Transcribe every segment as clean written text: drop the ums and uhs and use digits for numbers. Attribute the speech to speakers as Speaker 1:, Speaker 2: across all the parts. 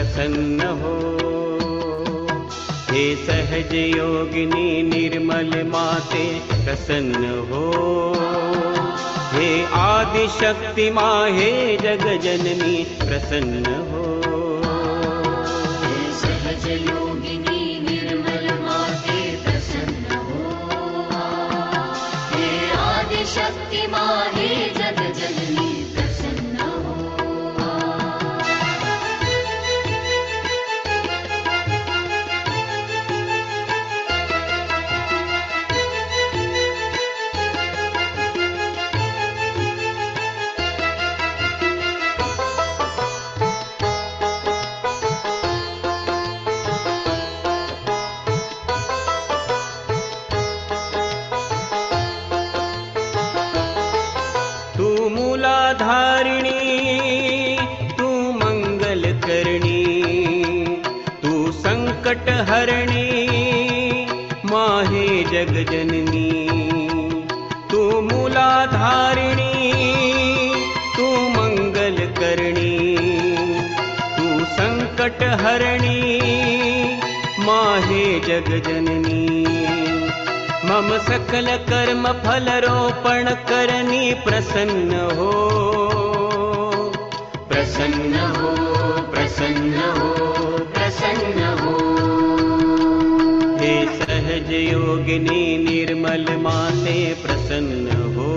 Speaker 1: प्रसन्न हो। हे सहज योगिनी निर्मल माते प्रसन्न हो। हे आदि शक्ति माँ हे जग जननी प्रसन्न हो।
Speaker 2: हे सहज योगिनी निर्मल माते प्रसन्न हो। हे आदि शक्ति माँ हे जग जननी प्रसन्न हो।
Speaker 1: तू मूलाधारिणी तू मंगल करणी तू संकट हरणी माहे जग जननी। तू मूलाधारिणी तू मंगल करणी तू संकट हरणी माहे जग जननी। मम सकल कर्म फल रोपण करनी प्रसन्न हो। प्रसन्न हो प्रसन्न हो प्रसन्न हो। हे सहज योगिनी निर्मल माते प्रसन्न हो।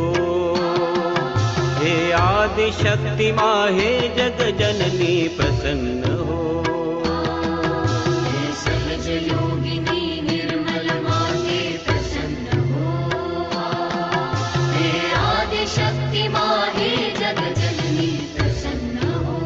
Speaker 1: हे आदि शक्ति माँ हे जग जननी प्रसन्न हो।
Speaker 2: हे सहज योगिनी निर्मल माते प्रसन्न हो। हे आदि शक्ति माँ हे जग जननी प्रसन्न हो।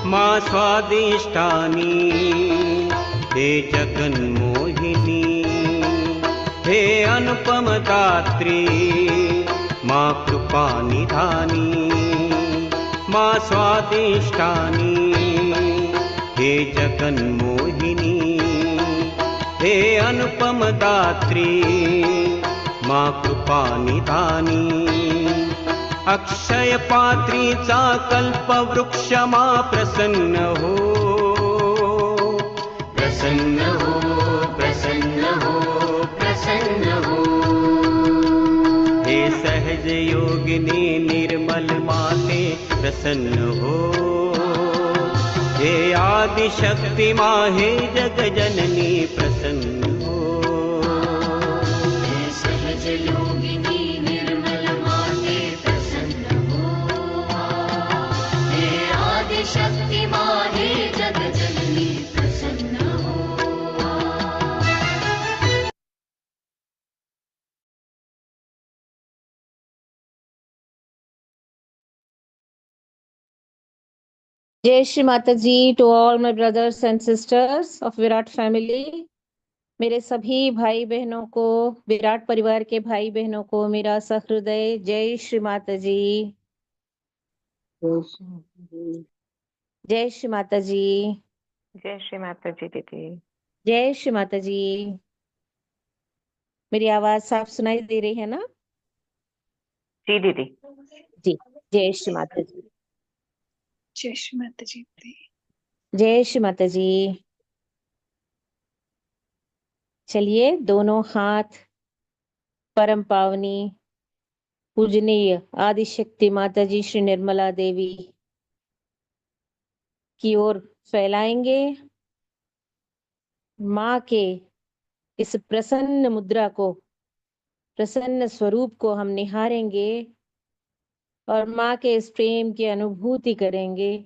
Speaker 1: माँ स्वादिष्टानी हे जगन्मोहिनी हे अनुपम दात्री माँ कृपा निधानी। माँ स्वादिष्टानी हे जगन्मोहिनी हे अनुपम दात्री माँ कृपा निधानी। अक्षय पात्रीचा कल्प वृक्ष माँ प्रसन्न हो। प्रसन्न हो प्रसन्न हो प्रसन्न हो। हे सहज योगिनी निर्मल माते प्रसन्न हो। हे आदि शक्ति माँ हे जग जननी प्रसन्न हो।
Speaker 2: हे सहज योगिनी निर्मल माते प्रसन्न हो। हे आदि शक्ति माँ हे जग जननी प्रसन्न हो।
Speaker 3: जय Shri Mata ji to all my brothers and sisters of Virat family. मेरे सभी भाई बहनों को, विराट परिवार के भाई बहनों को मेरा सहृदय जय श्री माता जी। जय श्री माता जी।
Speaker 4: जय श्री माता जी दीदी।
Speaker 3: जय श्री माता जी। मेरी आवाज साफ सुनाई दे रही है ना?
Speaker 4: जी दीदी।
Speaker 3: जी। जय श्री माता जी।
Speaker 5: जय श्री माता जी।
Speaker 3: जय श्री माता जी। चलिए दोनों हाथ परम पावनी पूजनीय आदिशक्ति माता जी श्री निर्मला देवी की ओर फैलाएंगे। माँ के इस प्रसन्न मुद्रा को, प्रसन्न स्वरूप को हम निहारेंगे और माँ के इस प्रेम की अनुभूति करेंगे।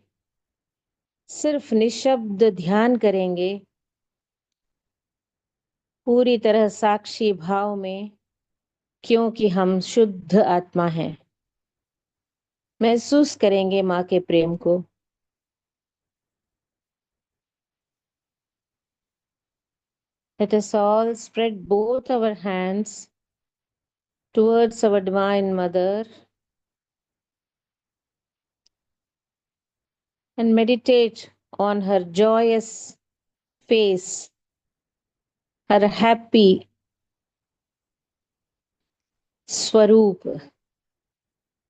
Speaker 3: सिर्फ निशब्द ध्यान करेंगे पूरी तरह साक्षी भाव में, क्योंकि हम शुद्ध आत्मा हैं। महसूस करेंगे माँ के प्रेम को। Let us all spread both our hands towards our Divine Mother and meditate on her joyous face, her happy Swaroop,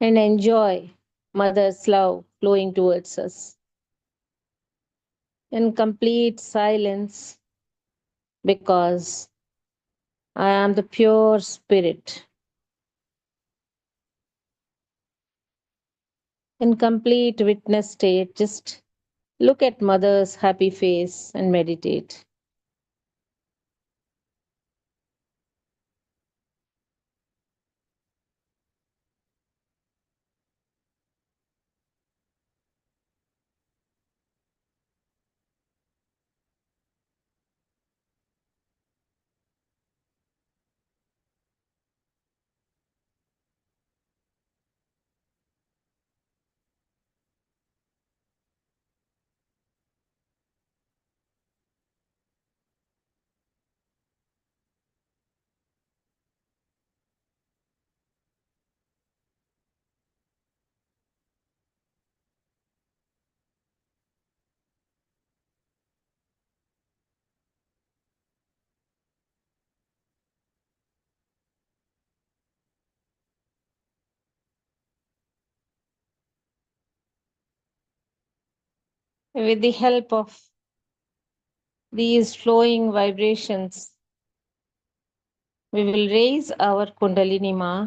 Speaker 3: and enjoy Mother's love flowing towards us. In complete silence, because I am the pure spirit. In complete witness state, just look at Mother's happy face and meditate. With the help of these flowing vibrations, we will raise our Kundalini Ma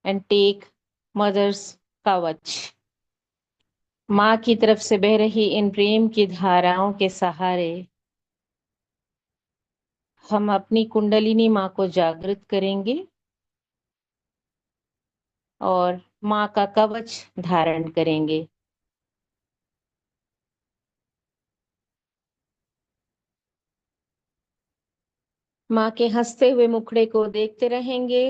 Speaker 3: and take Mother's Kavach. माँ की तरफ से बह रही इन प्रेम की धाराओं के सहारे हम अपनी कुंडलिनी माँ को जागृत करेंगे और माँ का कवच धारण करेंगे। माँ के हंसते हुए मुखड़े को देखते रहेंगे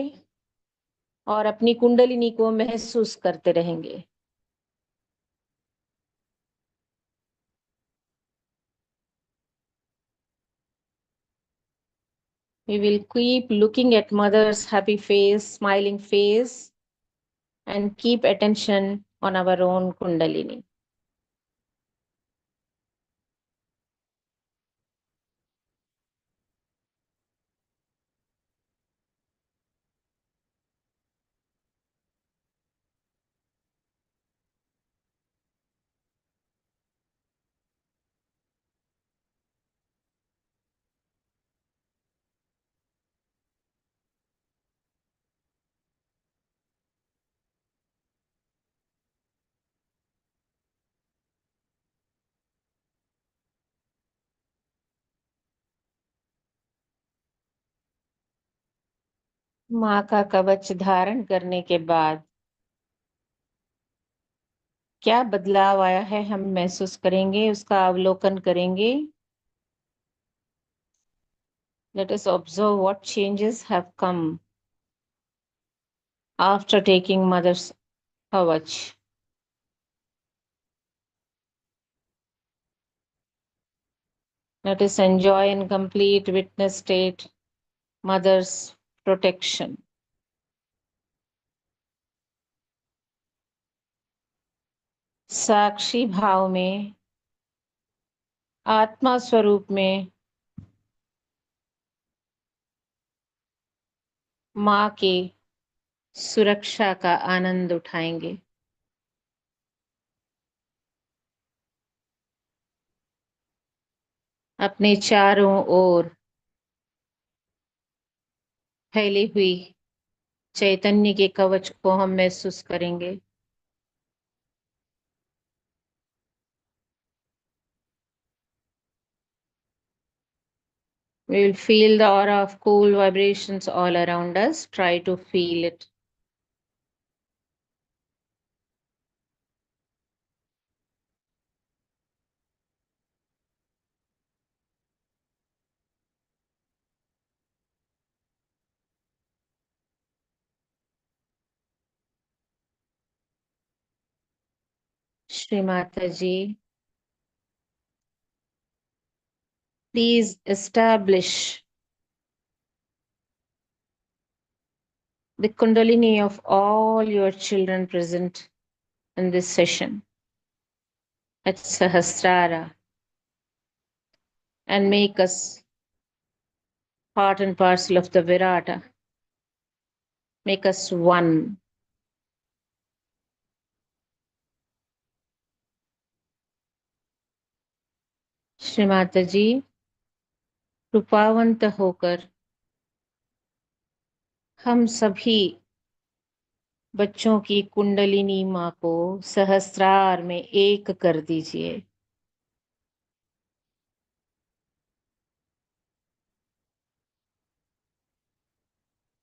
Speaker 3: और अपनी कुंडलिनी को महसूस करते रहेंगे। We will keep looking at Mother's happy face, smiling face, and keep attention on our own Kundalini. माँ का कवच धारण करने के बाद क्या बदलाव आया है हम महसूस करेंगे, उसका अवलोकन करेंगे। Let us observe what changes have come after taking Mother's kavach. Let us enjoy in complete witness state Mother's protection. साक्षी भाव में, आत्मा स्वरूप में माँ की सुरक्षा का आनंद उठाएंगे। अपने चारों ओर फैली हुई चैतन्य के कवच को हम महसूस करेंगे। We will feel the aura of cool vibrations all around us. Try to feel it. Shri Mataji, please establish the Kundalini of all your children present in this session at Sahasrara and make us part and parcel of the Virata. Make us one. Shri Mata जी, कृपावंत होकर हम सभी बच्चों की कुंडलिनी माँ को सहस्रार में एक कर दीजिए।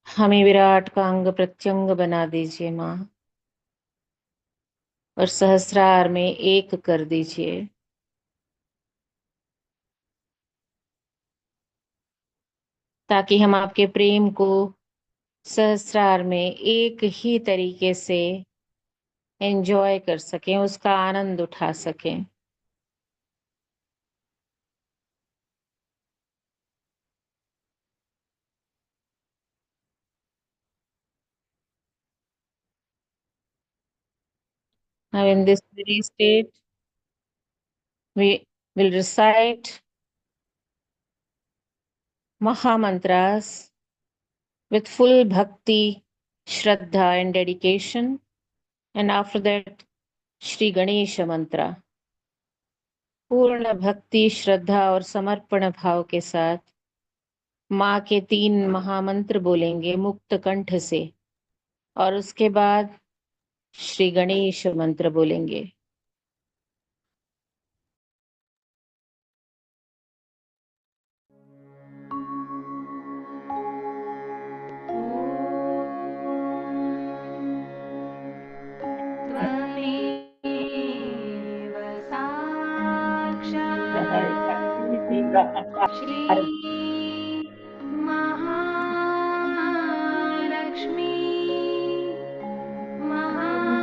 Speaker 3: हमें विराट का अंग प्रत्यंग बना दीजिए माँ, और सहस्रार में एक कर दीजिए। ताकि हम आपके प्रेम को सहस्रार में एक ही तरीके से एंजॉय कर सकें, उसका आनंद उठा सकें। Now in this very state, we will recite Maha Mantras with full bhakti, shraddha and dedication, and after that Shri Ganesha mantra. पूर्ण भक्ति, श्रद्धा और समर्पण भाव के साथ माँ के 3 महामंत्र बोलेंगे मुक्त कंठ से, और उसके बाद श्री गणेश मंत्र बोलेंगे।
Speaker 2: त्वमेव साक्षात् श्री महालक्ष्मी महासरस्वती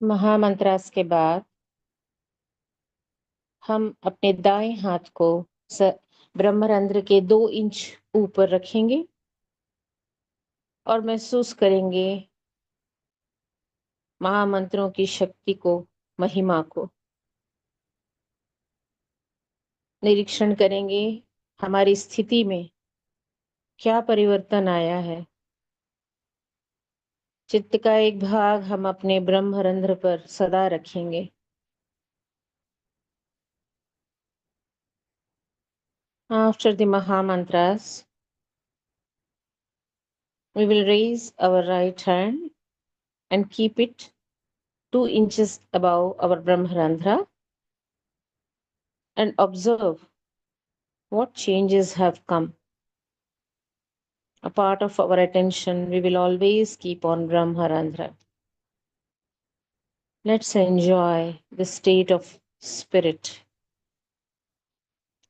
Speaker 3: महामंत्रास के बाद हम अपने दाएं हाथ को ब्रह्मरंध्र के 2 इंच ऊपर रखेंगे और महसूस करेंगे महामंत्रों की शक्ति को, महिमा को। निरीक्षण करेंगे हमारी स्थिति में क्या परिवर्तन आया है। चित्त का एक भाग हम अपने ब्रह्मरंध्र पर सदा रखेंगे। After the Maha Mantras, we will raise our right hand and keep it 2 inches above our Brahmarandhra and observe what changes have come. A part of our attention we will always keep on Brahmarandhra. Let's enjoy the state of spirit.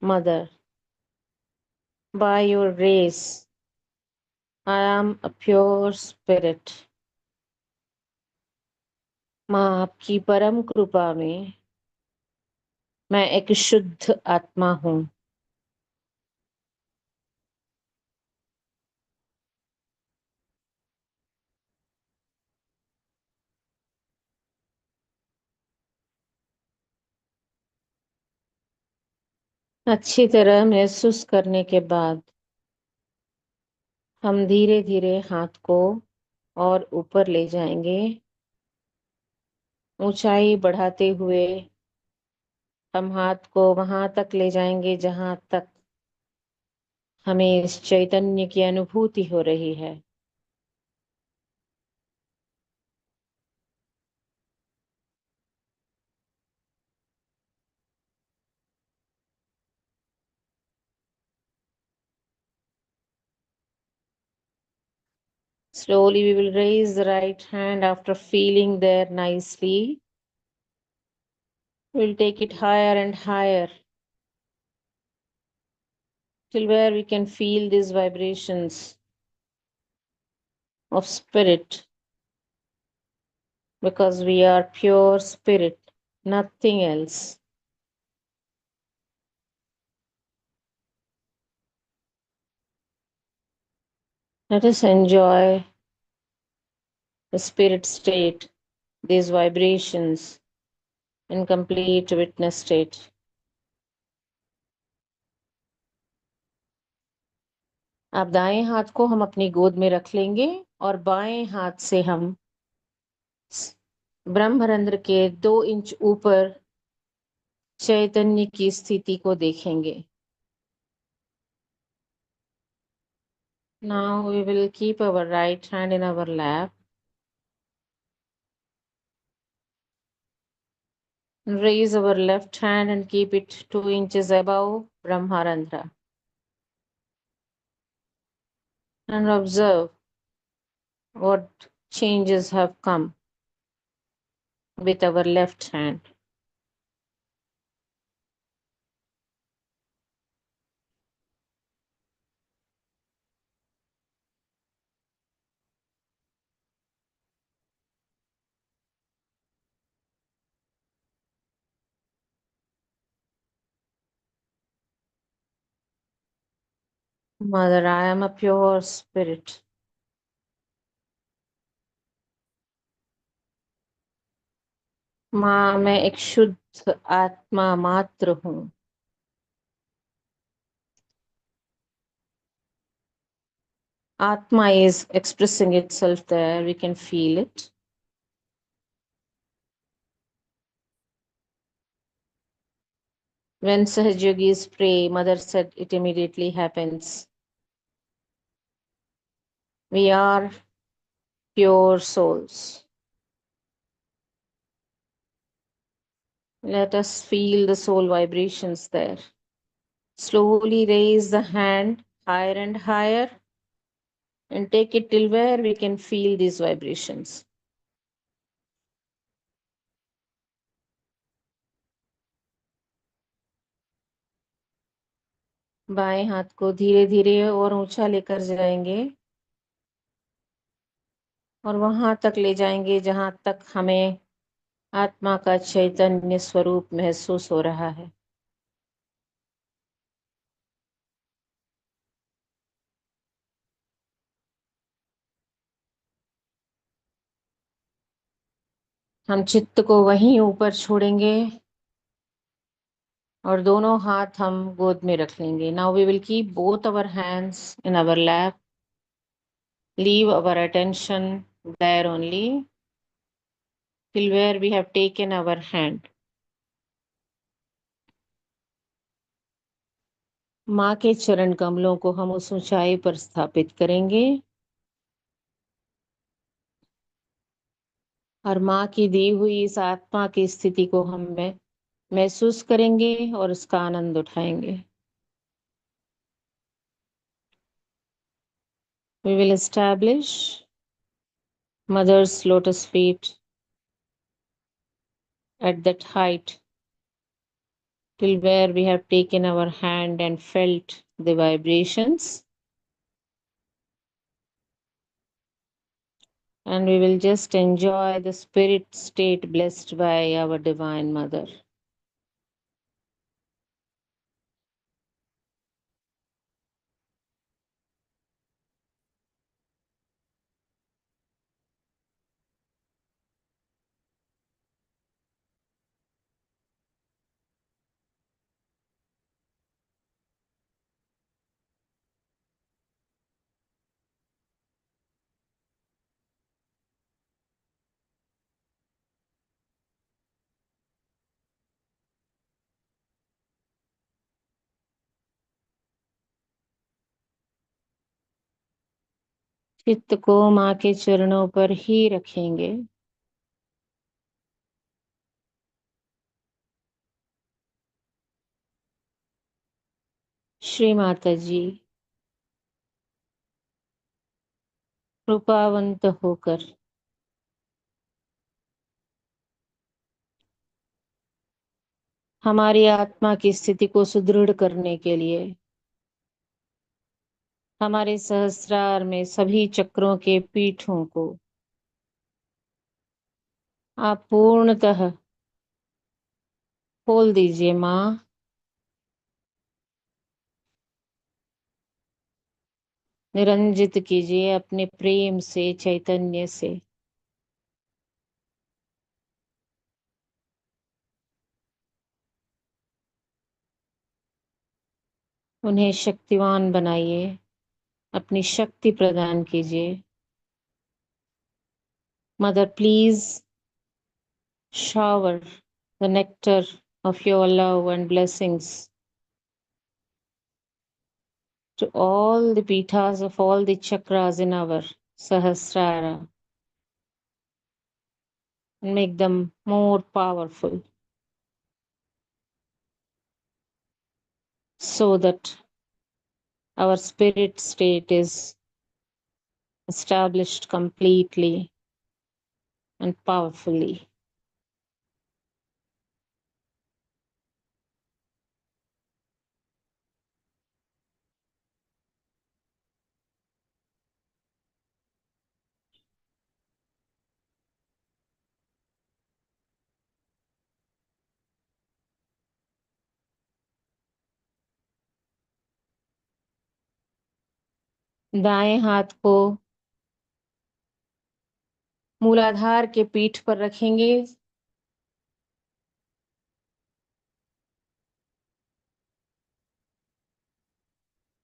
Speaker 3: Mother, by your grace, I am a pure spirit. माँ, आपकी परम कृपा में मैं एक शुद्ध आत्मा हूँ। अच्छी तरह महसूस करने के बाद हम धीरे धीरे हाथ को और ऊपर ले जाएंगे, ऊंचाई बढ़ाते हुए हम हाथ को वहां तक ले जाएंगे जहां तक हमें इस चैतन्य की अनुभूति हो रही है। Slowly we will raise the right hand after feeling there nicely. We'll take it higher and higher till where we can feel these vibrations of spirit, because we are pure spirit, nothing else. Let us enjoy the spirit state, these vibrations in complete witness state. अब दाएं हाथ को हम अपनी गोद में रख लेंगे और बाएं हाथ से हम ब्रह्मरंध्र के 2 इंच ऊपर चैतन्य की स्थिति को देखेंगे। Now we will keep our right hand in our lap. Raise our left hand and keep it 2 inches above Brahmarandhra. And observe what changes have come with our left hand. Mother, I am a pure spirit. माँ, मैं एक शुद्ध आत्मा मात्र हूँ। Atma is expressing itself there. We can feel it. When Sahajyogis pray, Mother said it immediately happens. We are pure souls. Let us feel the soul vibrations there. Slowly raise the hand higher and higher and take it till where we can feel these vibrations. बाएं हाथ को धीरे धीरे और ऊंचा लेकर जाएंगे और वहां तक ले जाएंगे जहां तक हमें आत्मा का चैतन्य स्वरूप महसूस हो रहा है। हम चित्त को वहीं ऊपर छोड़ेंगे और दोनों हाथ हम गोद में रख लेंगे। Now we will keep both our hands in our lap, leave our attention there only till where we have taken our hand. माँ के चरण कमलों को हम उस ऊंचाई पर स्थापित करेंगे और माँ की दी हुई इस आत्मा की स्थिति को हम महसूस करेंगे और उसका आनंद उठाएंगे। We will establish Mother's lotus feet at that height till where we have taken our hand and felt the vibrations. And we will just enjoy the spirit state blessed by our Divine Mother. चित्त को माँ के चरणों पर ही रखेंगे। श्री माता जी कृपावंत होकर हमारी आत्मा की स्थिति को सुदृढ़ करने के लिए हमारे सहस्रार में सभी चक्रों के पीठों को आप पूर्णतः खोल दीजिए माँ। निरंजित कीजिए अपने प्रेम से, चैतन्य से। उन्हें शक्तिवान बनाइए, अपनी शक्ति प्रदान कीजिए। Mother please shower the nectar of your love and blessings to all the pithas of all the chakras in our Sahasrara and make them more powerful so that our spirit state is established completely and powerfully. दाएं हाथ को मूलाधार के पीठ पर रखेंगे।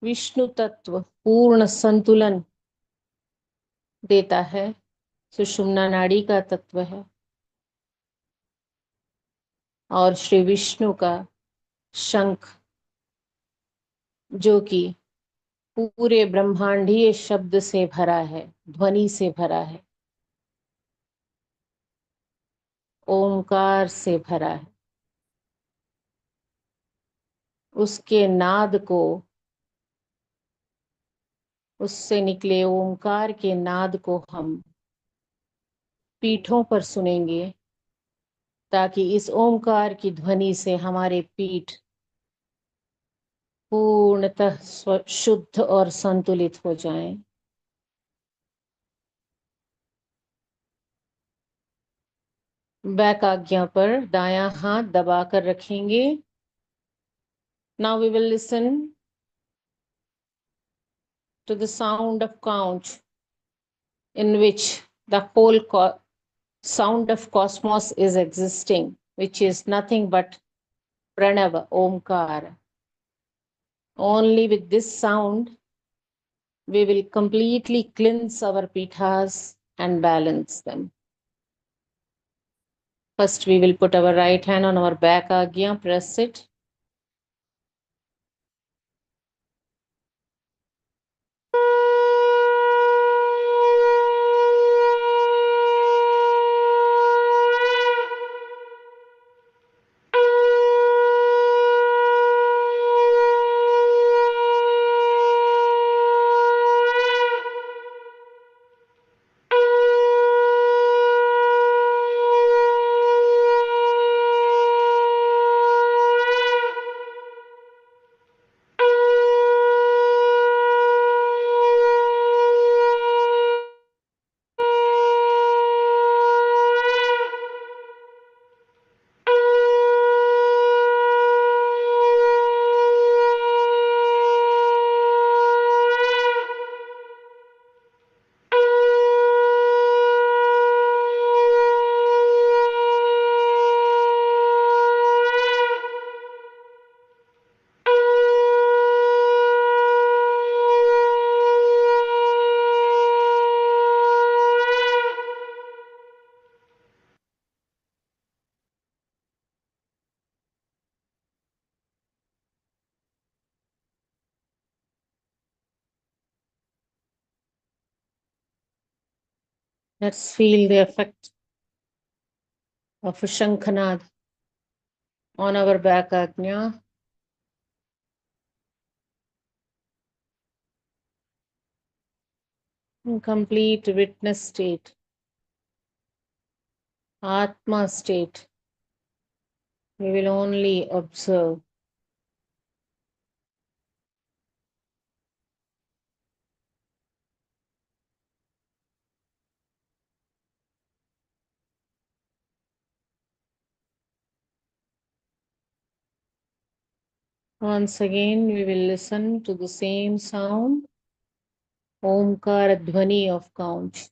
Speaker 3: विष्णु तत्व पूर्ण संतुलन देता है, सुषुम्ना नाड़ी का तत्व है और श्री विष्णु का शंख जो कि पूरे ब्रह्मांडीय शब्द से भरा है, ध्वनि से भरा है, ओंकार से भरा है। उसके नाद को, उससे निकले ओंकार के नाद को हम पीठों पर सुनेंगे ताकि इस ओंकार की ध्वनि से हमारे पीठ पूर्णतः शुद्ध और संतुलित हो जाएं। बैक आज्ञा पर दायां हाथ दबाकर रखेंगे। Now we will listen to the sound of count in which the whole sound of cosmos is existing, which is nothing but Pranava, Omkar. Only with this sound, we will completely cleanse our pithas and balance them. First, we will put our right hand on our back agya, press it. Let's feel the effect of a Shankhanad on our back agnya. In complete witness state, Atma state. We will only observe. Once again, we will listen to the same sound, Omkara Dhvani of count.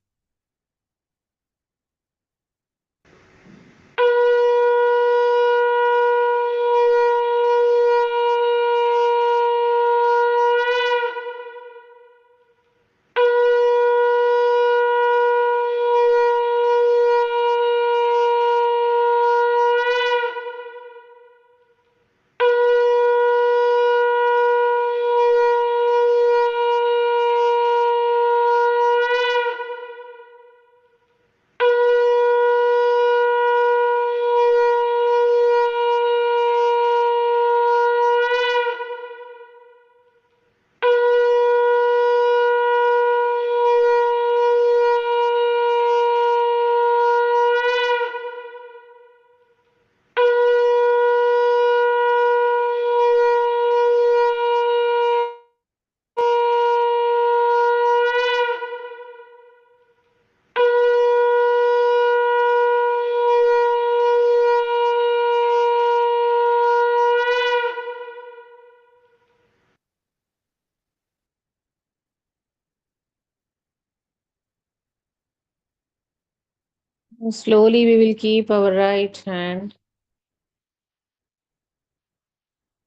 Speaker 3: Slowly, we will keep our right hand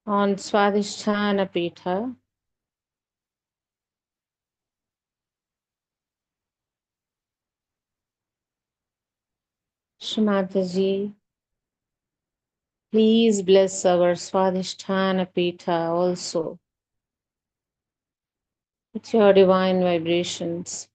Speaker 3: on Swadhisthana Pitha. Shrimataji, please bless our Swadhisthana Pitha also with your divine vibrations.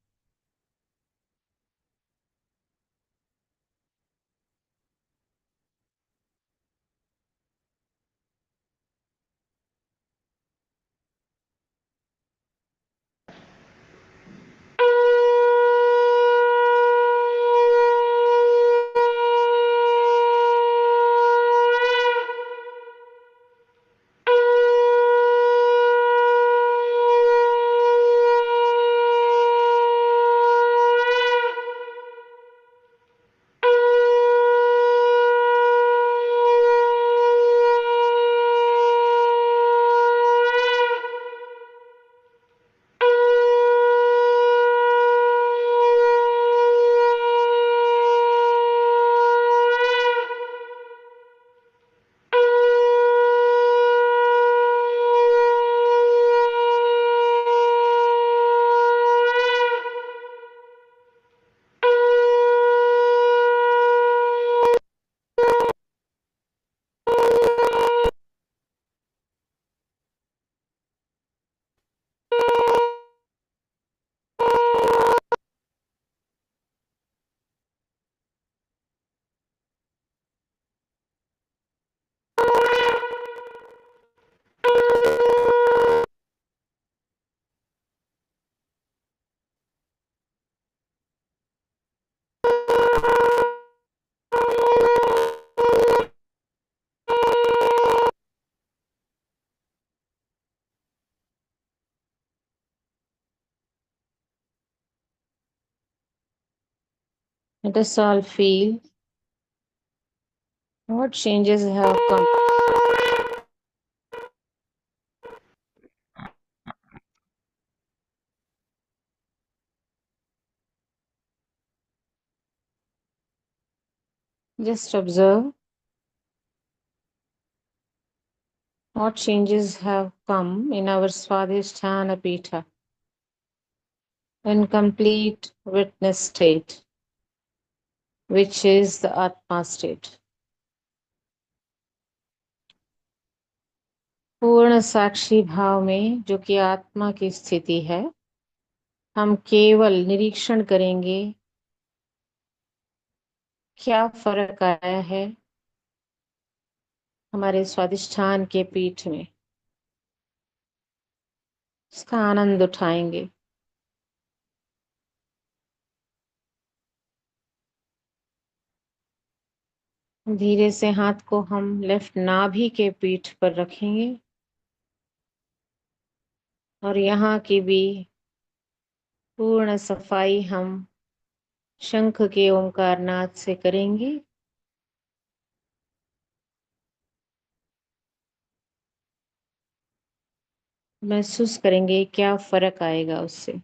Speaker 3: Let us all feel what changes have come. Just observe what changes have come in our Swadhisthana Pitha in complete witness state, which is the Atma state. पूर्ण साक्षी भाव में, जो कि आत्मा की स्थिति है, हम केवल निरीक्षण करेंगे क्या फर्क आया है हमारे स्वादिष्ठान के पीठ में। इसका आनंद उठाएंगे। धीरे से हाथ को हम लेफ्ट नाभि के पीठ पर रखेंगे और यहाँ की भी पूर्ण सफाई हम शंख के ओंकार नाद से करेंगे। महसूस करेंगे क्या फर्क आएगा उससे।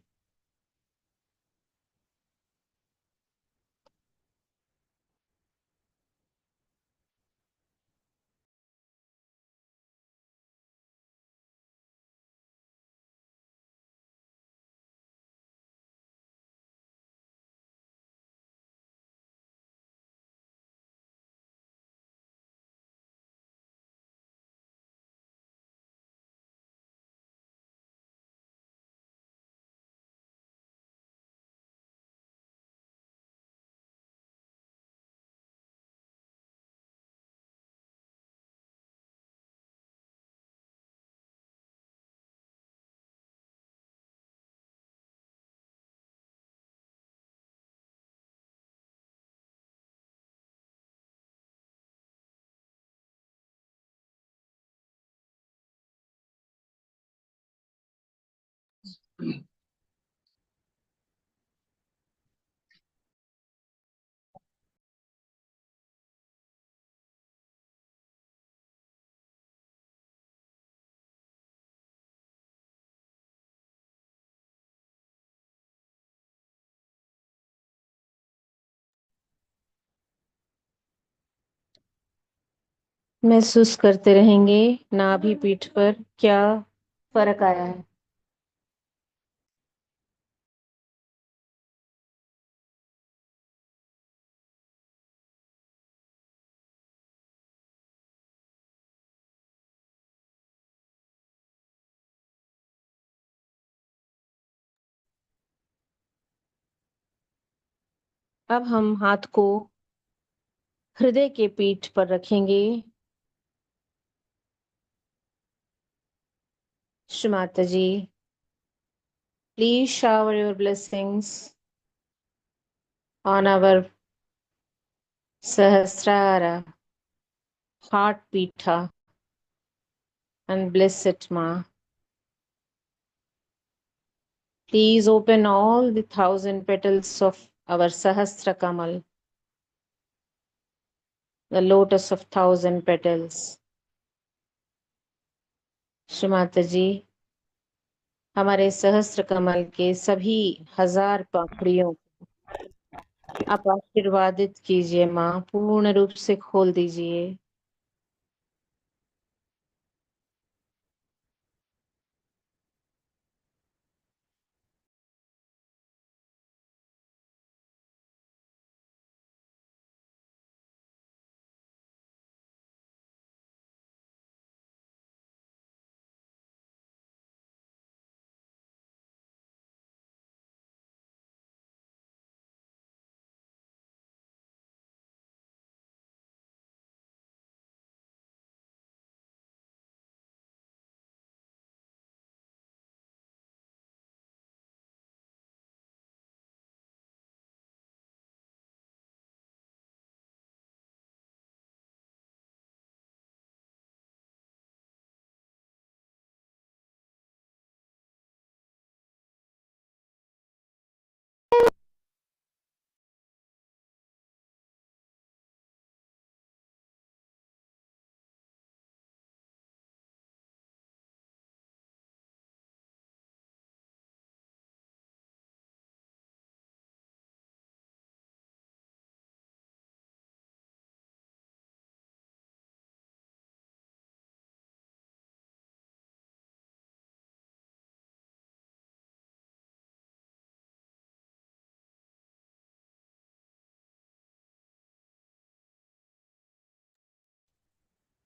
Speaker 3: महसूस करते रहेंगे नाभि पीठ पर क्या फर्क आया है। अब हम हाथ को हृदय के पीठ पर रखेंगे। श्री माता जी, please shower your blessings on our Sahasrara heart pita and bless it, Ma. Please open all the 1,000 petals of our Sahasra Kamal, the lotus of 1,000 petals. Shri Mata जी, हमारे सहस्त्र कमल के सभी 1,000 पंखुड़ियों आप आशीर्वादित कीजिए माँ, पूर्ण रूप से खोल दीजिए।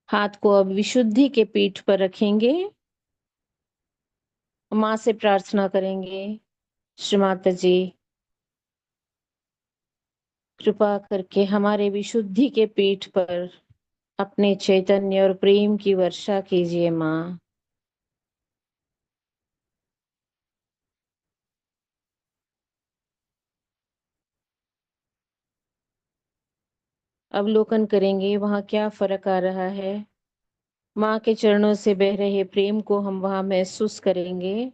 Speaker 3: हाथ को अब विशुद्धि के पीठ पर रखेंगे। माँ से प्रार्थना करेंगे, श्री माता जी कृपा करके हमारे विशुद्धि के पीठ पर अपने चैतन्य और प्रेम की वर्षा कीजिए माँ। अवलोकन करेंगे वहाँ क्या फर्क आ रहा है। माँ के चरणों से बह रहे प्रेम को हम वहाँ महसूस करेंगे।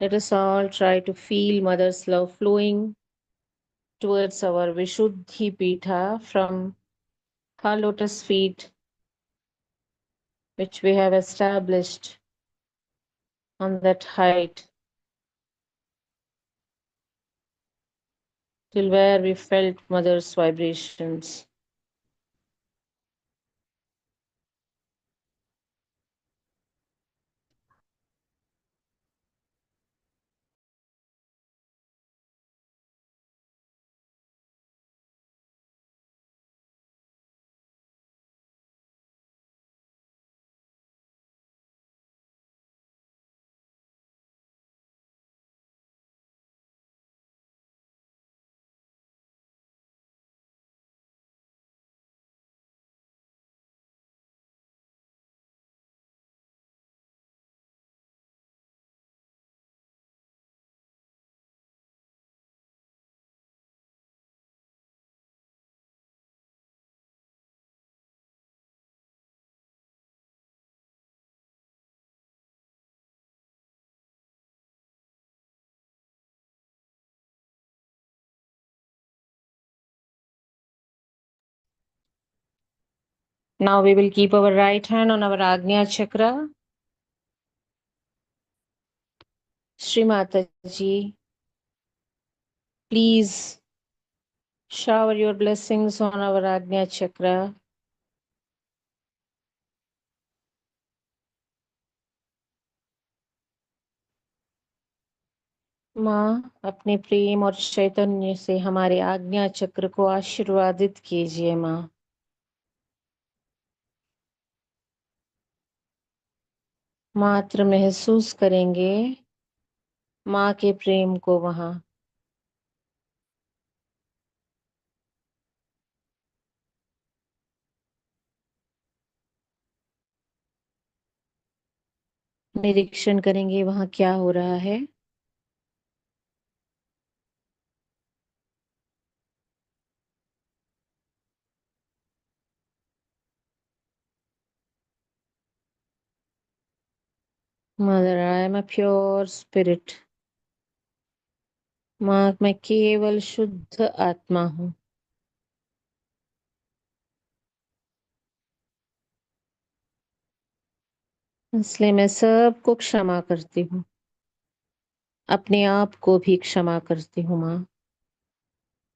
Speaker 3: Let us all try to feel Mother's love flowing towards our Vishuddhi Pitha from her lotus feet, which we have established on that height, till where we felt Mother's vibrations. Now we will keep our right hand on our Agnya chakra. Shri Mata Ji, please shower your blessings on our Agnya chakra. माँ अपने प्रेम और चैतन्य से हमारे आज्ञा चक्र को आशीर्वादित कीजिए माँ। मात्र महसूस करेंगे माँ के प्रेम को वहाँ। निरीक्षण करेंगे वहाँ क्या हो रहा है। Mother I am a pure spirit. माँ मैं केवल शुद्ध आत्मा हूँ। इसलिए मैं सबको क्षमा करती हूँ, अपने आप को भी क्षमा करती हूँ माँ।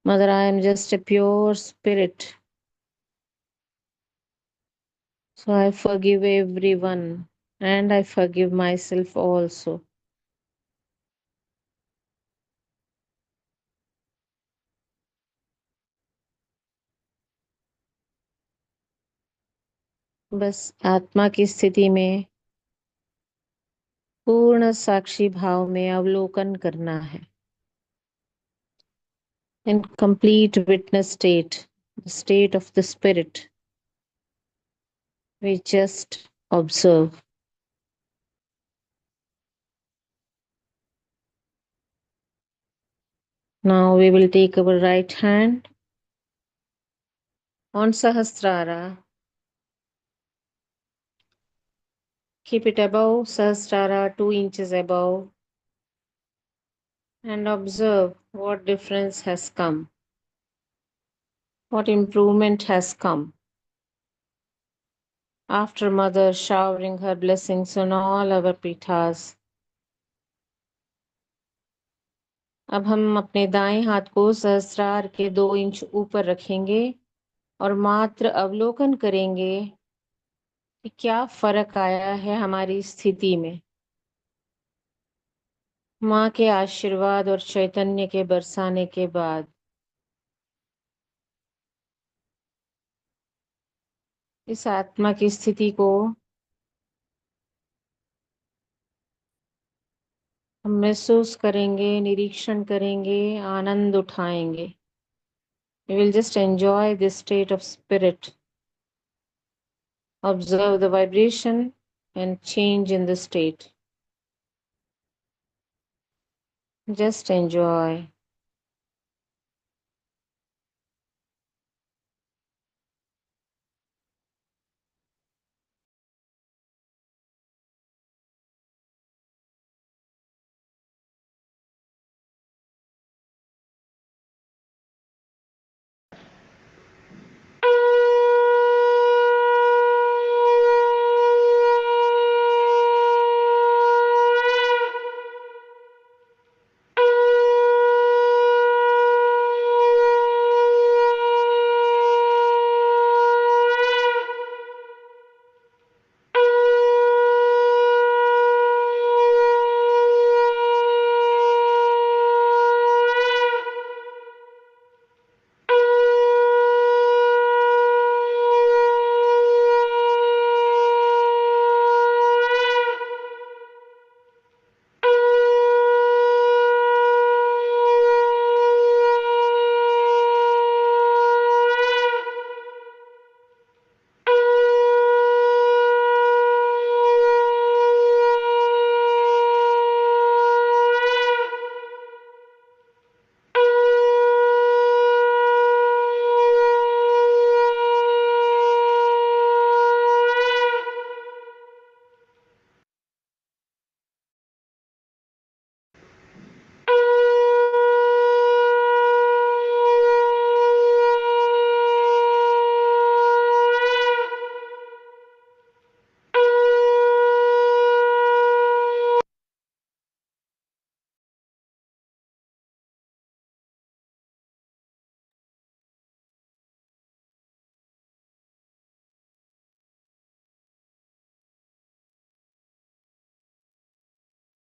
Speaker 3: Mother I am just a pure spirit, so I forgive everyone and I forgive myself also. बस आत्मा की स्थिति में पूर्ण साक्षी भाव में अवलोकन करना है। In complete witness state, the state of the spirit, we just observe. Now we will take our right hand on Sahasrara. Keep it above Sahasrara, 2 inches above, and observe what difference has come, what improvement has come. After Mother showering her blessings on all our pithas, अब हम अपने दाएं हाथ को सहस्रार के 2 inch ऊपर रखेंगे और मात्र अवलोकन करेंगे कि क्या फर्क आया है हमारी स्थिति में। माँ के आशीर्वाद और चैतन्य के बरसाने के बाद इस आत्मा की स्थिति को हम महसूस करेंगे, निरीक्षण करेंगे, आनंद उठाएंगे. We will just enjoy this state of spirit. Observe the vibration and change in the state. Just enjoy.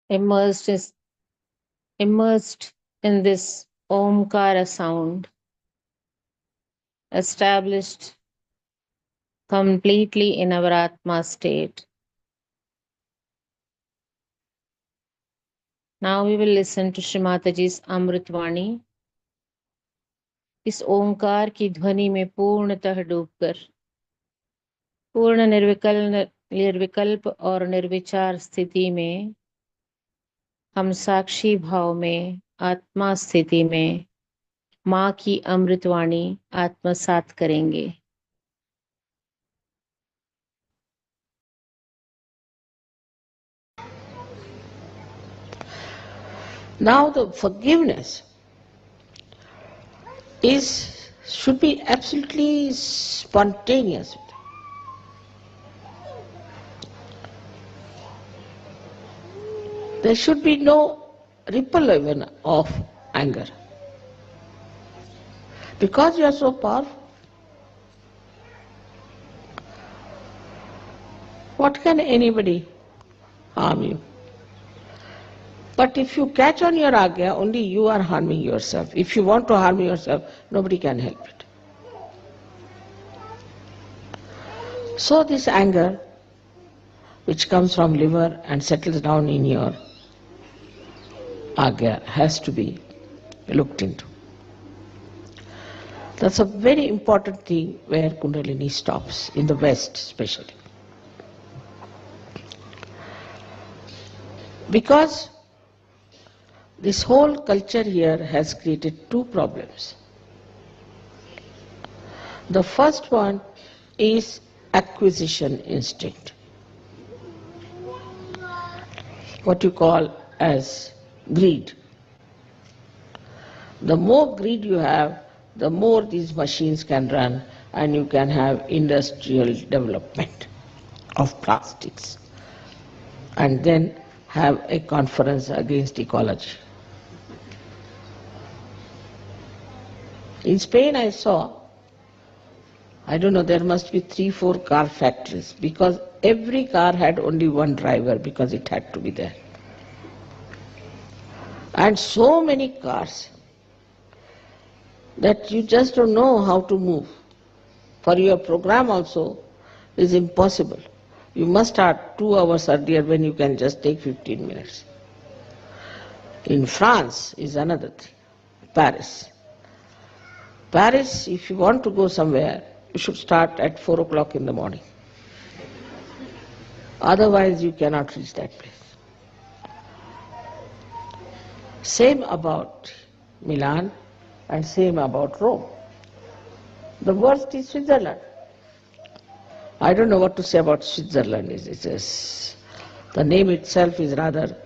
Speaker 3: Immersed in this Omkara sound, established completely in our Atma state. Now we will listen to Shrimataji's Amritvani. इस ओंकार की ध्वनि में पूर्णतः डूबकर पूर्ण निर्विकल्प और निर्विचार स्थिति में हम साक्षी भाव में आत्मा स्थिति में माँ की अमृतवाणी आत्मसात करेंगे.
Speaker 6: Now the forgiveness should be absolutely spontaneous. There should be no ripple even of anger. Because you are so powerful, what can anybody harm you? But if you catch on your agya, only you are harming yourself. If you want to harm yourself, nobody can help it. So this anger, which comes from liver and settles down in your agya, has to be looked into. That's a very important thing where Kundalini stops, in the West especially. Because this whole culture here has created two problems. The first one is acquisition instinct, what you call as greed. The more greed you have, the more these machines can run and you can have industrial development of plastics and then have a conference against ecology. In Spain I saw, I don't know, there must be 3-4 car factories because every car had only one driver because it had to be there. And so many cars that you just don't know how to move. For your program also, is impossible. You must start 2 hours earlier when you can just take 15 minutes. In France is another thing, Paris. Paris, if you want to go somewhere, you should start at 4 o'clock in the morning. Otherwise you cannot reach that place. Same about Milan and same about Rome. The worst is Switzerland. I don't know what to say about Switzerland. The name itself is rather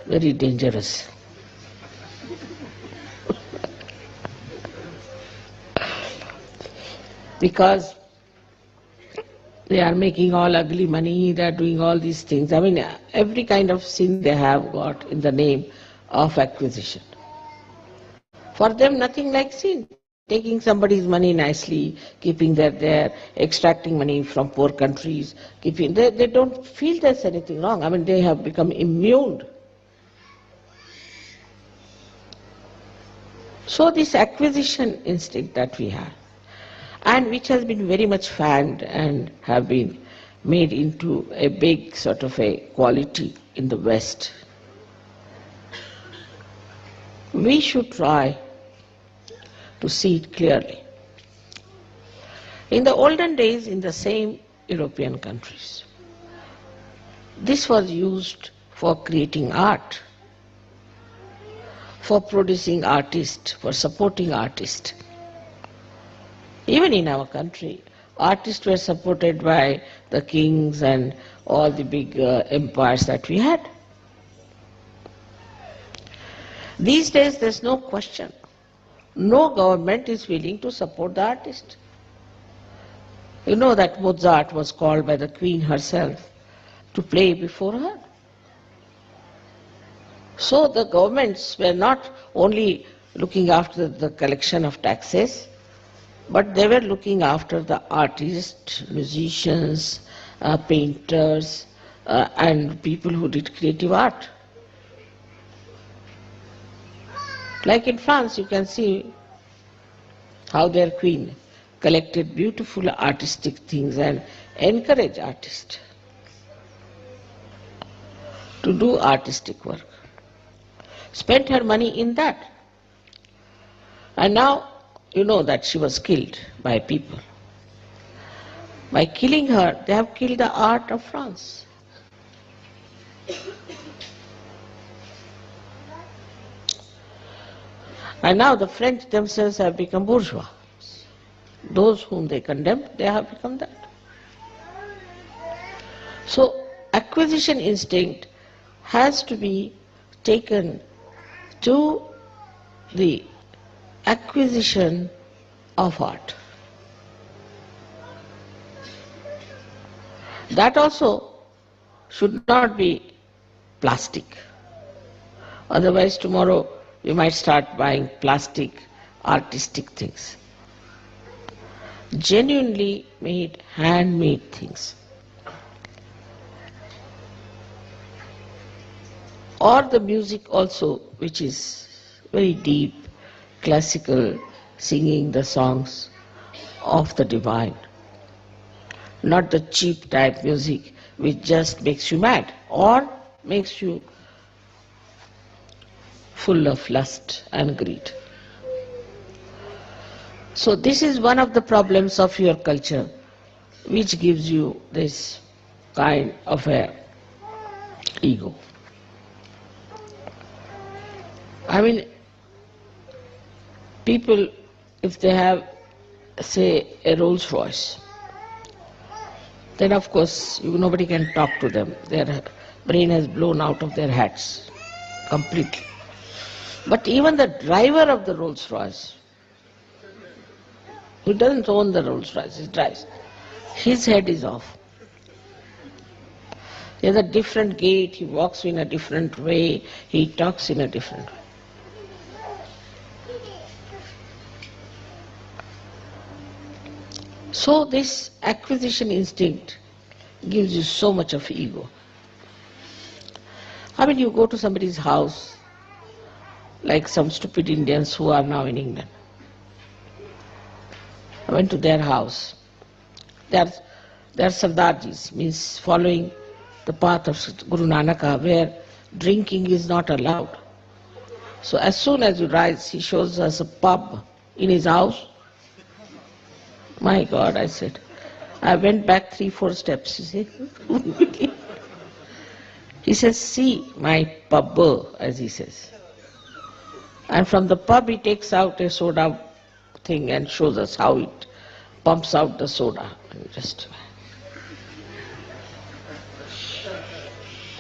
Speaker 6: very dangerous. Because they are making all ugly money, they are doing all these things. I mean, every kind of sin they have got in the name of acquisition. For them, nothing like sin. Taking somebody's money nicely, keeping that there, extracting money from poor countries, they don't feel there's anything wrong. I mean, they have become immune. So this acquisition instinct that we have, and which has been very much fanned and have been made into a big sort of a quality in the West, we should try to see it clearly. In the olden days, in the same European countries, this was used for creating art, for producing artists, for supporting artists. Even in our country, artists were supported by the kings and all the big empires that we had. These days there's no question. No government is willing to support the artist. You know that Mozart was called by the Queen herself to play before her. So the governments were not only looking after the collection of taxes, but they were looking after the artists, musicians, painters, and people who did creative art. Like in France, you can see how their queen collected beautiful artistic things and encouraged artists to do artistic work. Spent her money in that. And now you know that she was killed by people. By killing her, they have killed the art of France. And now the French themselves have become bourgeois. Those whom they condemned, they have become that. So acquisition instinct has to be taken to the acquisition of art. That also should not be plastic. Otherwise tomorrow you might start buying plastic artistic things. Genuinely made, handmade things. Or the music also, which is very deep, classical, singing the songs of the divine. Not the cheap type music which just makes you mad or makes you full of lust and greed. So this is one of the problems of your culture, which gives you this kind of a ego. I mean, people, if they have, say, a Rolls Royce, then of course nobody can talk to them. Their brain has blown out of their heads completely. But even the driver of the Rolls Royce, who doesn't own the Rolls Royce, he drives, his head is off. He has a different gait, he walks in a different way, he talks in a different way. So this acquisition instinct gives you so much of ego. I mean, you go to somebody's house, like some stupid Indians who are now in England. I went to their house. They are They are Sardarjis, means following the path of Guru Nanaka, where drinking is not allowed. So as soon as you rise, he shows us a pub in his house. My God, I said. I went back 3-4 steps, you see. He says, see my pub, as he says. And from the pub he takes out a soda thing and shows us how it pumps out the soda.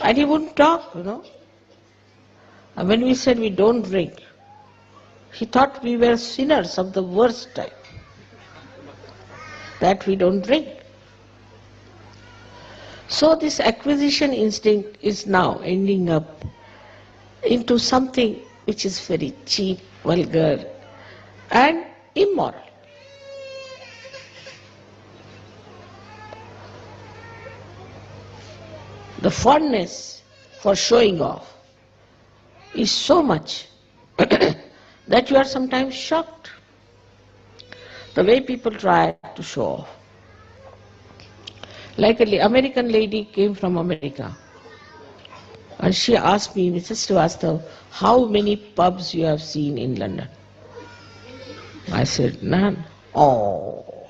Speaker 6: And he wouldn't talk, And when we said we don't drink, he thought we were sinners of the worst type. That we don't drink. So this acquisition instinct is now ending up into something which is very cheap, vulgar, and immoral. The fondness for showing off is so much that you are sometimes shocked. The way people try to show off. Like an American lady came from America, and she asked me, Mrs. Srivastava, how many pubs you have seen in London? I said, none. Oh,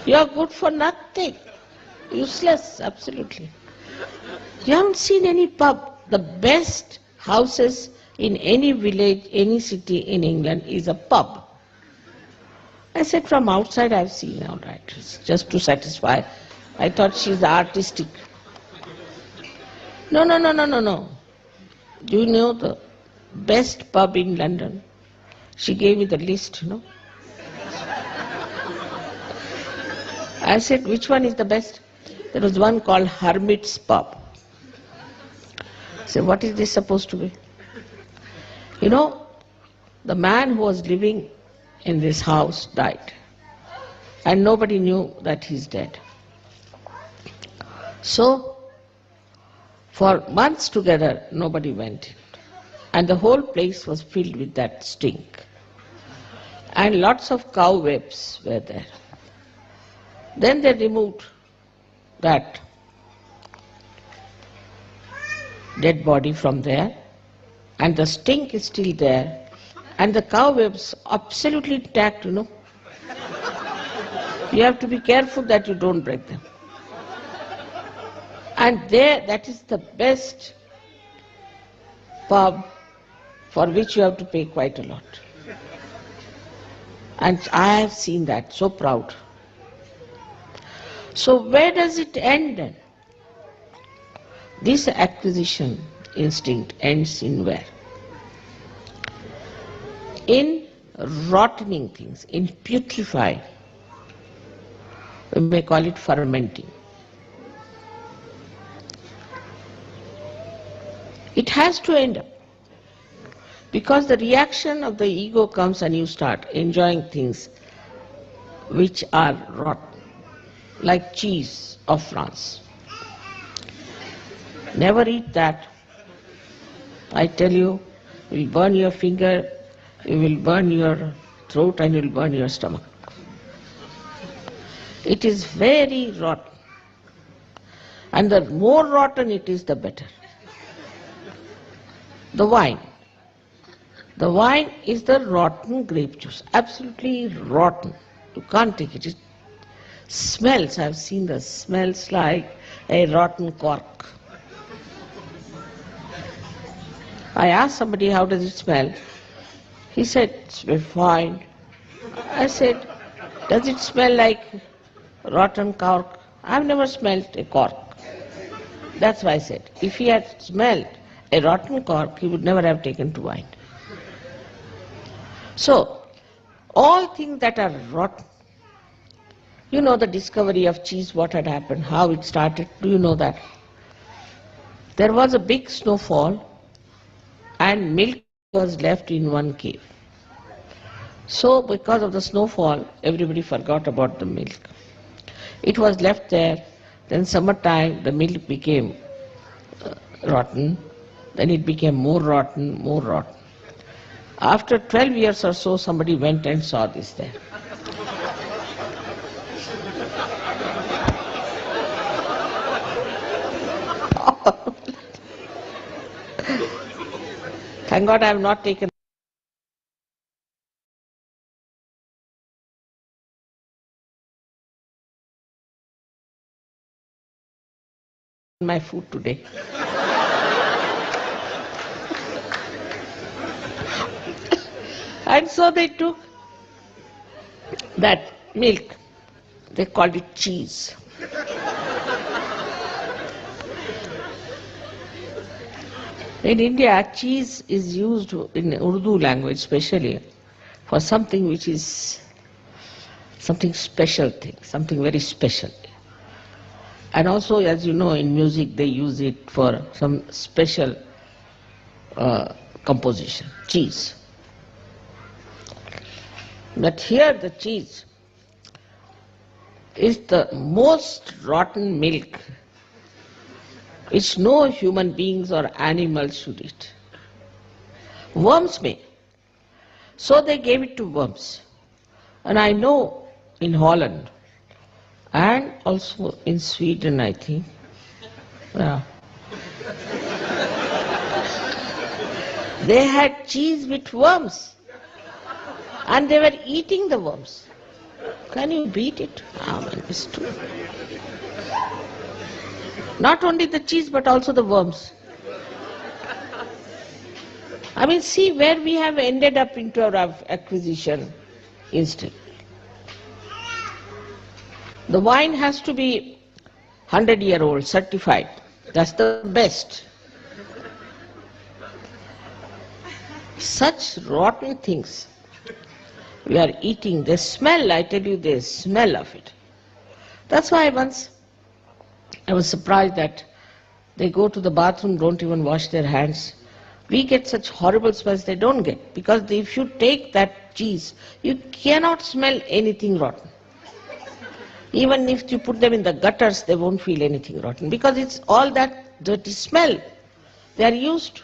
Speaker 6: you are good for nothing. Useless, absolutely. You haven't seen any pub. The best houses in any village, any city in England is a pub. I said, from outside I've seen, all right, it's just to satisfy. I thought she's artistic. No. Do you know the best pub in London? She gave me the list, I said, which one is the best? There was one called Hermit's Pub. I said, what is this supposed to be? The man who was living in this house died, and nobody knew that he's dead. So, for months together, nobody went in, and the whole place was filled with that stink. And lots of cobwebs were there. Then they removed that dead body from there, and the stink is still there, and the cobwebs absolutely intact, You have to be careful that you don't break them. And there, that is the best pub for which you have to pay quite a lot. And I have seen that, so proud. So where does it end then? This acquisition instinct ends in where? In rottening things, in putrefying. We may call it fermenting. It has to end up. Because the reaction of the ego comes and you start enjoying things which are rotten, like cheese of France. Never eat that. I tell you, you will burn your finger, you will burn your throat, and you will burn your stomach. It is very rotten. And the more rotten it is, the better. The wine. The wine is the rotten grape juice, absolutely rotten. You can't take it. It smells, I've seen the smells like a rotten cork. I asked somebody, how does it smell? He said, it's very fine. I said, does it smell like rotten cork? I've never smelled a cork. That's why I said, if he had smelled a rotten cork, he would never have taken to wine. So, all things that are rotten, you know the discovery of cheese, what had happened, how it started, do you know that? There was a big snowfall and milk was left in one cave. So because of the snowfall, everybody forgot about the milk. It was left there, then summertime the milk became rotten, then it became more rotten, more rotten. After 12 years or so, somebody went and saw this there. Thank God I have not taken my food today. And so they took that milk, they called it cheese. In India, cheese is used in Urdu language especially for something which is something special thing, something very special. And also, as you know, in music they use it for some special composition, cheese. But here the cheese is the most rotten milk which no human beings or animals should eat. Worms may. So they gave it to worms. And I know in Holland and also in Sweden, I think, they had cheese with worms and they were eating the worms. Can you beat it? It's true. Not only the cheese but also the worms. I mean, see where we have ended up into our acquisition instinct. The wine has to be 100-year-old, certified. That's the best. Such rotten things we are eating, they smell, I tell you, they smell of it. That's why once I was surprised that they go to the bathroom, don't even wash their hands. We get such horrible smells they don't get, because if you take that cheese, you cannot smell anything rotten. Even if you put them in the gutters, they won't feel anything rotten, because it's all that dirty smell they are used to.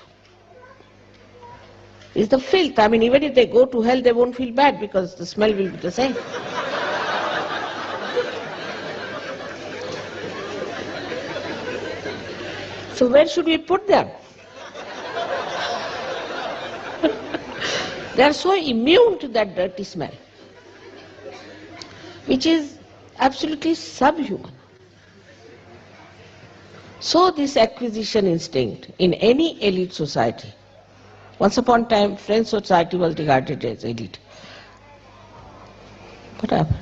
Speaker 6: It's the filth. I mean, even if they go to hell, they won't feel bad because the smell will be the same. So where should we put them? They are so immune to that dirty smell, which is absolutely subhuman. So this acquisition instinct in any elite society, once upon a time French society was regarded as elite. What happened?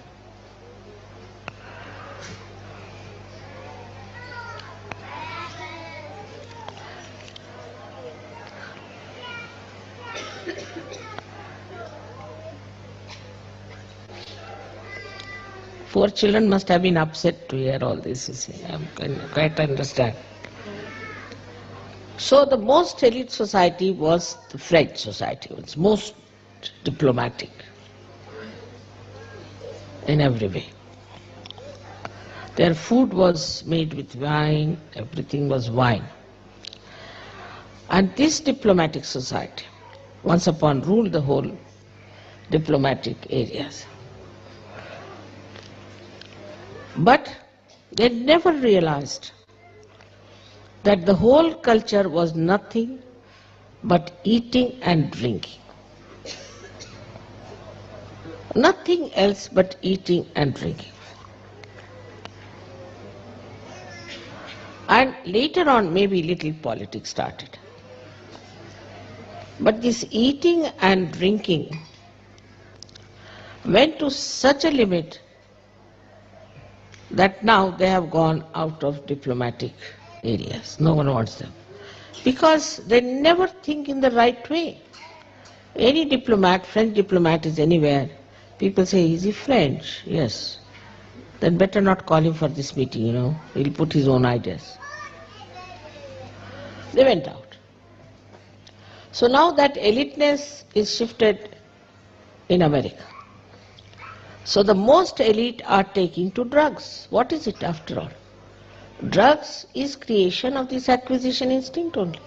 Speaker 6: Poor children must have been upset to hear all this, you see. I can quite understand. So the most elite society was the French society. It was most diplomatic in every way. Their food was made with wine, everything was wine. And this diplomatic society, once upon, ruled the whole diplomatic areas. But they never realized that the whole culture was nothing but eating and drinking. Nothing else but eating and drinking. And later on, maybe little politics started. But this eating and drinking went to such a limit that now they have gone out of diplomatic areas. No one wants them. Because they never think in the right way. Any diplomat, French diplomat is anywhere, people say, is he French? Yes. Then better not call him for this meeting, you know. He'll put his own ideas. They went out. So now that eliteness is shifted in America. So the most elite are taking to drugs. What is it after all? Drugs is creation of this acquisition instinct only.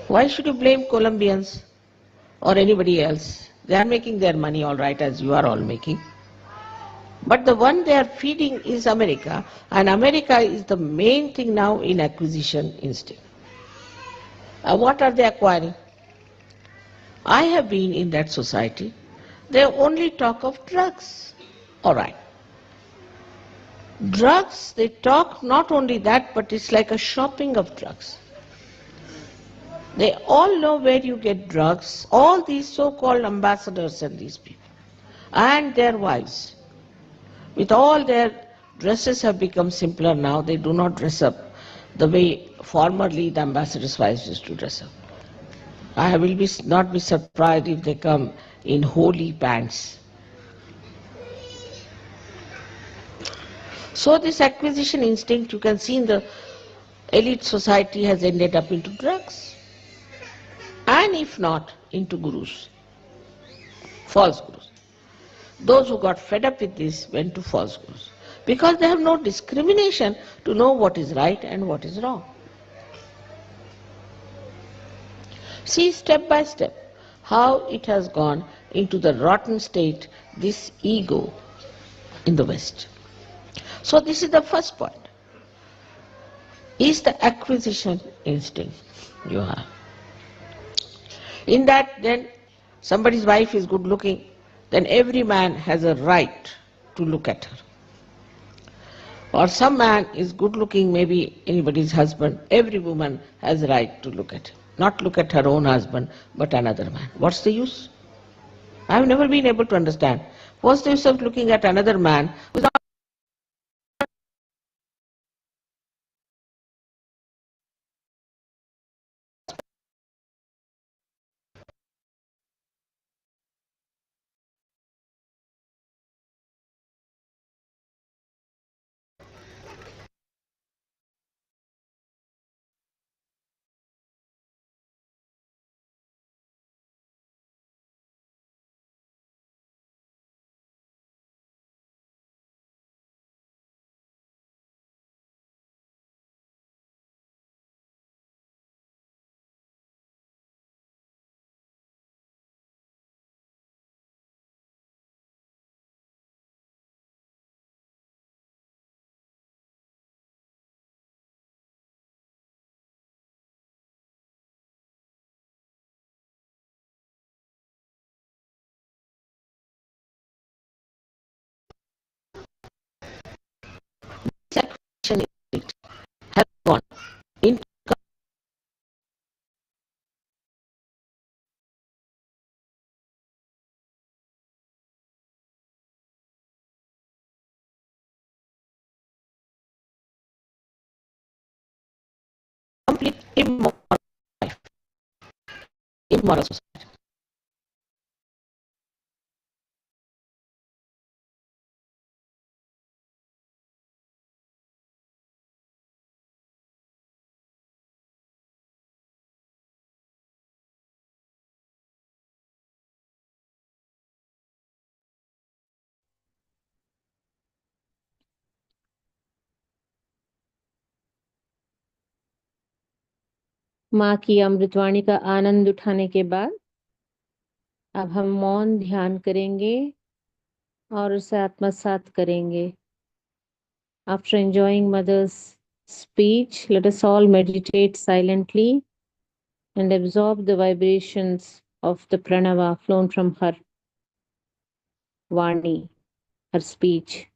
Speaker 6: Why should you blame Colombians or anybody else They are making their money all right, as you are all making. But the one they are feeding is America, and America is the main thing now in acquisition instinct. What are they acquiring? I have been in that society. They only talk of drugs. All right. Drugs, they talk not only that, but it's like a shopping of drugs. They all know where you get drugs, all these so-called ambassadors and these people, and their wives. With all their dresses have become simpler now, they do not dress up the way formerly the ambassadors' wives used to dress up. I will not be surprised if they come in holy pants. So this acquisition instinct you can see in the elite society has ended up into drugs. And if not, into gurus, false gurus. Those who got fed up with this went to false gurus, because they have no discrimination to know what is right and what is wrong. See step by step how it has gone into the rotten state, this ego in the West. So this is the first point, is the acquisition instinct you have. In that, then, somebody's wife is good looking, then every man has a right to look at her. Or some man is good looking, maybe anybody's husband, every woman has a right to look at him. Not look at her own husband, but another man. What's the use? I have never been able to understand. What's the use of looking at another man who's not acquisition instinct has gone into complete immoral society.
Speaker 3: माँ की अमृतवाणी का आनंद उठाने के बाद अब हम मौन ध्यान करेंगे और उसे आत्मसात करेंगे. After enjoying mother's speech, let us all meditate silently and absorb the vibrations of the pranava flown from her Vani, her speech.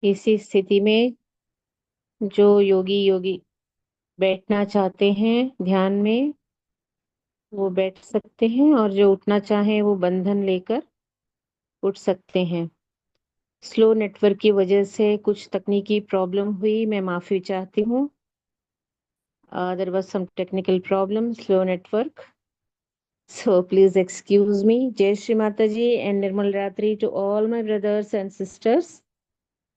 Speaker 3: इसी स्थिति में जो योगी बैठना चाहते हैं ध्यान में वो बैठ सकते हैं, और जो उठना चाहे वो बंधन लेकर उठ सकते हैं। स्लो नेटवर्क की वजह से कुछ तकनीकी प्रॉब्लम हुई, मैं माफी चाहती हूँ। There was some technical problem, slow network, so please excuse me. Jai Shri Mataji and Nirmal Ratri to all my brothers and sisters.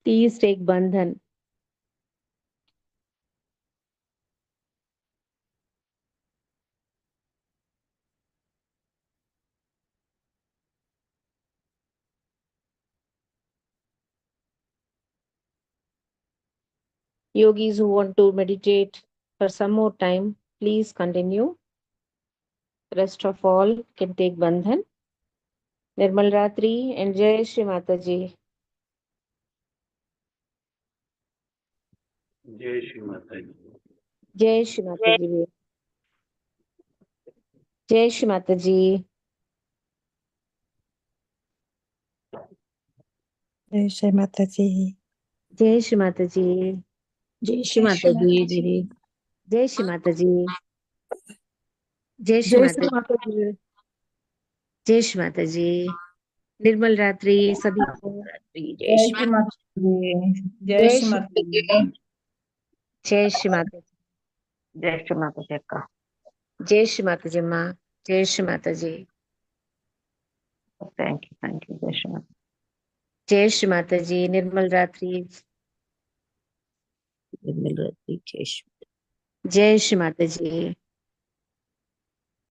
Speaker 3: Please take bandhan. Yogis who want to meditate for some more time, please continue. Rest of all can take bandhan. Nirmal Ratri and Jai Shri Mataji.
Speaker 1: जय श्री माता जी।
Speaker 3: Jai Shri Mataji. Jai Shri Mataji.
Speaker 7: जय श्री माता जी।
Speaker 3: Jai Shri Mataji.
Speaker 5: जय श्री माता जी।
Speaker 3: Jai Shri Mataji. Jai Shri
Speaker 7: जय Shri
Speaker 3: Mataji.
Speaker 7: माता जी।
Speaker 3: जय श्री माता जी। निर्मल रात्रि सभी को। रात्रि जय
Speaker 8: जय
Speaker 3: श्री
Speaker 8: श्री माता जी। जय
Speaker 3: जय
Speaker 8: श्री
Speaker 3: श्री
Speaker 8: माता जी।
Speaker 3: जय श्री माता जी।
Speaker 4: जय श्री माता जी अक्का।
Speaker 3: जय श्री माता जी माँ। जय श्री माता जी।
Speaker 4: थैंक यू जय श्री माता।
Speaker 3: जय श्री माता जी। निर्मल रात्रि।
Speaker 6: निर्मल रात्रि जय श्री
Speaker 3: जय श्री माता जी।